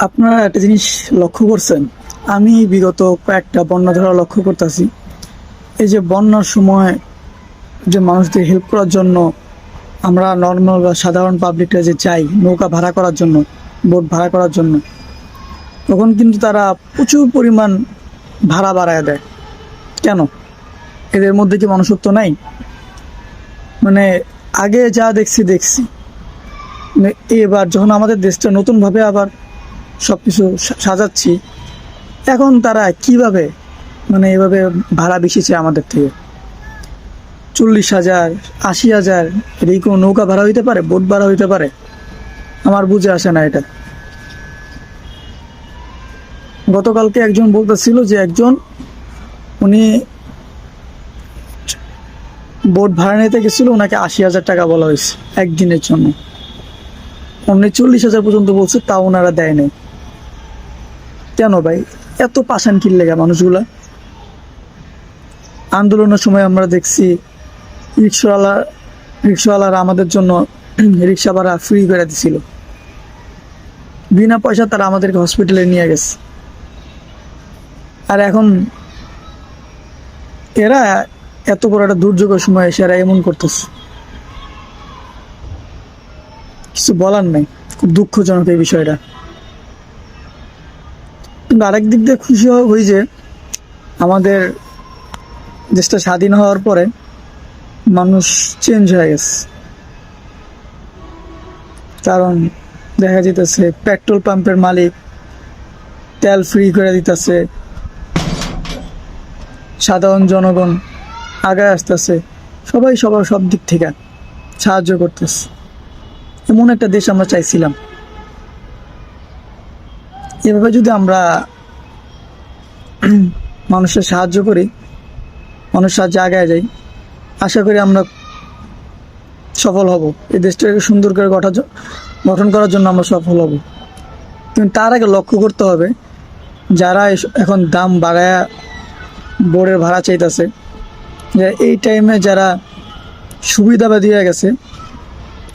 আপনারা একটা জিনিস লক্ষ্য করছেন, আমি বিগত কয়েকটা বন্যা ধরা লক্ষ্য করতেছি। এই যে বন্যার সময় যে মানুষদের হেল্প করার জন্য আমরা নর্মাল বা সাধারণ পাবলিকরা যে চাই নৌকা ভাড়া করার জন্য, বোট ভাড়া করার জন্য, তখন কিন্তু তারা প্রচুর পরিমাণ ভাড়া বাড়ায় দেয়। কেন? এদের মধ্যে কি মনুষ্যত্ব নাই? মানে আগে যা দেখছি দেখছি, মানে এবার যখন আমাদের দেশটা নতুনভাবে আবার সব কিছু সাজাচ্ছি, এখন তারা কিভাবে মানে এভাবে ভাড়া বেশিছে আমাদের থেকে 40,000, 80,000, এটা কি কোনো নৌকা ভাড়া হইতে পারে? বোট ভাড়া হইতে পারে? আমার বুঝে আসে না এটা। গতকালকে একজন বলতেছিল যে উনি বোট ভাড়া নিতে গেছিল, ওনাকে 80,000 টাকা বলা হয়েছে একদিনের জন্য। উনি 40,000 পর্যন্ত বলছে, তাও ওনারা দেয় নাই। কেন ভাই এত পাষাণ কিনলে মানুষগুলা? আন্দোলনের সময় আমরা দেখছি রিক্সাওয়ালারা আমাদের জন্য রিক্সা ভাড়া ফ্রি করে দিছিল, বিনা পয়সা তারা আমাদেরকে হসপিটালে নিয়ে গেছে। আর এখন এরা এত বড় একটা দুর্যোগের সময় এসে এরা এমন করতেছে, কিছু বলার নেই। খুব দুঃখজনক এই বিষয়টা। কিন্তু আরেক দিক দিয়ে খুশি হই যে আমাদের দেশটা স্বাধীন হওয়ার পরে মানুষ চেঞ্জ হয়ে গেছে। কারণ দেখা যেতেছে পেট্রোল পাম্পের মালিক তেল ফ্রি করে দিতেছে, সাধারণ জনগণ আগায় আসতেছে, সবাই সবার সব দিক থেকে সাহায্য করতেছে। এমন একটা দেশ আমরা চাইছিলাম। এভাবে যদি আমরা মানুষের সাহায্য করি, মানুষ সাহায্যে আগায় যাই, আশা করি আমরা সফল হব। এই দেশটাকে সুন্দর করে গঠন করার জন্য আমরা সফল হব। কিন্তু তার আগে লক্ষ্য করতে হবে, যারা এখন দাম বাড়ায়া বোর্ডের ভাড়া চাইতেছে, যে এই টাইমে যারা সুবিধাবাদী হয়ে গেছে,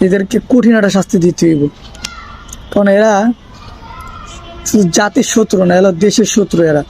এদেরকে কঠিন একটা শাস্তি দিতে হইব। কারণ এরা শুধু জাতির শত্রু না, এরা দেশের শত্রু। এরা